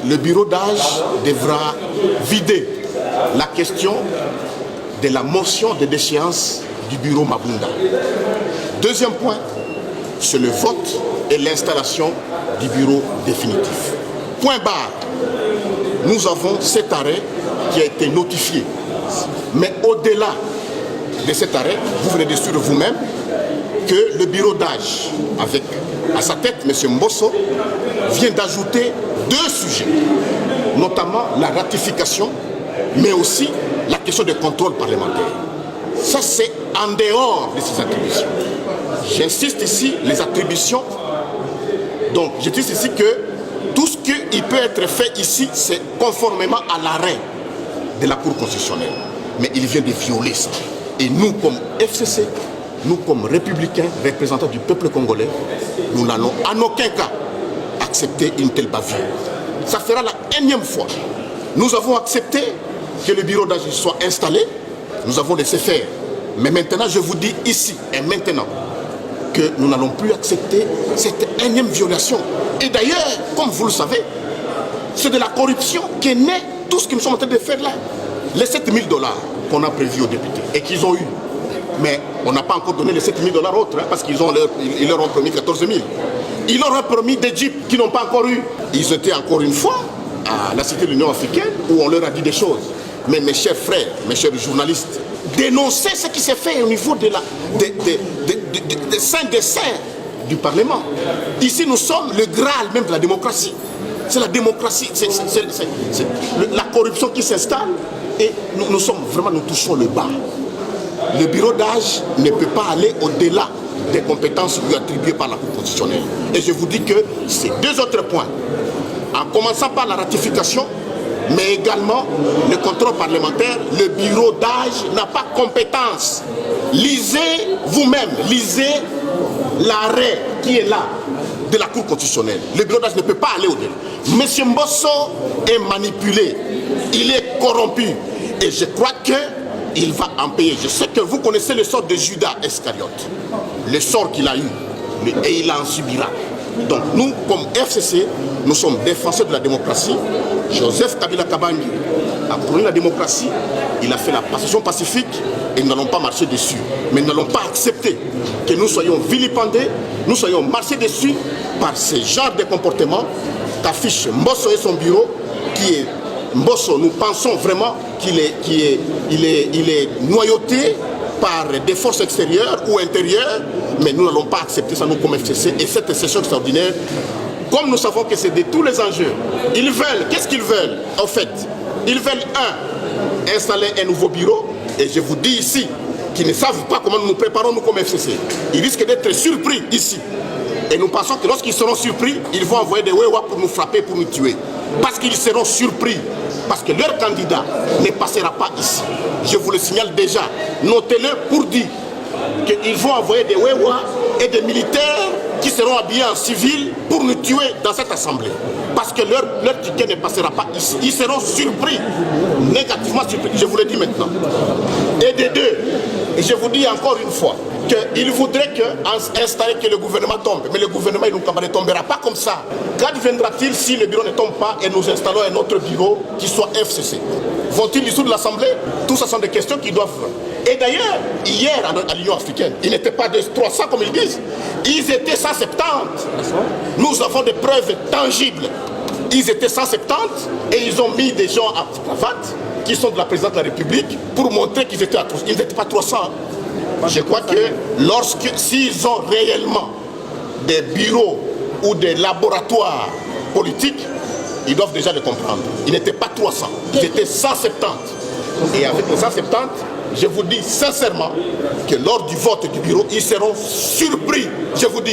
Le bureau d'âge devra vider la question de la motion de déchéance du bureau Mabunda. Deuxième point, c'est le vote et l'installation du bureau définitif. Point barre. Nous avons cet arrêt qui a été notifié. Mais au-delà de cet arrêt, vous venez de suivre vous-même que le bureau d'âge, avec à sa tête M. Mbosso, vient d'ajouter deux sujets, notamment la ratification, mais aussi la question du contrôle parlementaire. Ça, c'est en dehors de ces attributions. J'insiste ici, les attributions. Donc, je dis ici que tout ce qui peut être fait ici, c'est conformément à l'arrêt de la Cour constitutionnelle. Mais il vient de violer ça. Et nous, comme FCC, nous, comme républicains, représentants du peuple congolais, nous n'allons en aucun cas accepter une telle bavure. Ça fera la énième fois. Nous avons accepté que le bureau d'âge soit installé. Nous avons laissé faire. Mais maintenant, je vous dis ici et maintenant que nous n'allons plus accepter cette énième violation. Et d'ailleurs, comme vous le savez, c'est de la corruption qu'est né tout ce que nous sommes en train de faire là. Les 7 000 $ qu'on a prévus aux députés et qu'ils ont eu. Mais on n'a pas encore donné les 7 000 $ autres, hein, parce qu'ils leur ont promis 14 000. Ils leur ont promis des jeeps qu'ils n'ont pas encore eu. Ils étaient encore une fois à la Cité de l'Union africaine où on leur a dit des choses. Mais mes chers frères, mes chers journalistes, dénoncez ce qui s'est fait au niveau des saints des saints du Parlement. Ici, nous sommes le Graal même de la démocratie. C'est la démocratie, c'est la corruption qui s'installe et nous touchons le bas. Le bureau d'âge ne peut pas aller au-delà des compétences lui attribuées par la Cour constitutionnelle. Et je vous dis que ces deux autres points, en commençant par la ratification, mais également le contrôle parlementaire, le bureau d'âge n'a pas compétence. Lisez vous-même, lisez l'arrêt qui est là de la Cour constitutionnelle. Le bureau d'âge ne peut pas aller au-delà. M. Mbosso est manipulé, il est corrompu et je crois qu'il va en payer. Je sais que vous connaissez le sort de Judas Iscariote, le sort qu'il a eu et il en subira. Donc nous, comme FCC, nous sommes défenseurs de la démocratie. Joseph Kabila Kabange a prôné la démocratie, il a fait la passation pacifique et nous n'allons pas marcher dessus. Mais nous n'allons pas accepter que nous soyons vilipendés, nous soyons marchés dessus par ce genre de comportement qu'affiche Mbosso et son bureau, qui est Mbosso. Nous pensons vraiment qu'il est noyauté par des forces extérieures ou intérieures, mais nous n'allons pas accepter ça, nous, comme FCC. Et cette session extraordinaire, comme nous savons que c'est de tous les enjeux, ils veulent, qu'est-ce qu'ils veulent en fait? Ils veulent, installer un nouveau bureau, et je vous dis ici, qu'ils ne savent pas comment nous nous préparons, nous, comme FCC. Ils risquent d'être surpris ici. Et nous pensons que lorsqu'ils seront surpris, ils vont envoyer des Wewa pour nous frapper, pour nous tuer. Parce qu'ils seront surpris. Parce que leur candidat ne passera pas ici. Je vous le signale déjà. Notez-le pour dire qu'ils vont envoyer des Wewa et des militaires qui seront habillés en civil pour nous tuer dans cette assemblée. Parce que leur ticket ne passera pas ici. Ils seront surpris, négativement surpris. Je vous le dis maintenant. Et des deux, et je vous dis encore une fois, qu'il voudrait installer que le gouvernement tombe. Mais le gouvernement ne tombera pas comme ça. Quand viendra-t-il si le bureau ne tombe pas et nous installons un autre bureau qui soit FCC? Vont-ils dissoudre l'Assemblée? Tout ça sont des questions qui doivent... Et d'ailleurs, hier à l'Union africaine, ils n'étaient pas de 300 comme ils disent. Ils étaient 170. Nous avons des preuves tangibles. Ils étas'étaient 170 et ils ont mis des gens à cravate qui sont de la présidence de la République pour montrer qu'ils étaient à 300. Ils n'étaient pas 300. Je crois que s'ils ont réellement des bureaux ou des laboratoires politiques, ils doivent déjà le comprendre. Ils n'étaient pas 300, ils étaient 170. Et avec les 170, je vous dis sincèrement que lors du vote du bureau, ils seront surpris. Je vous dis.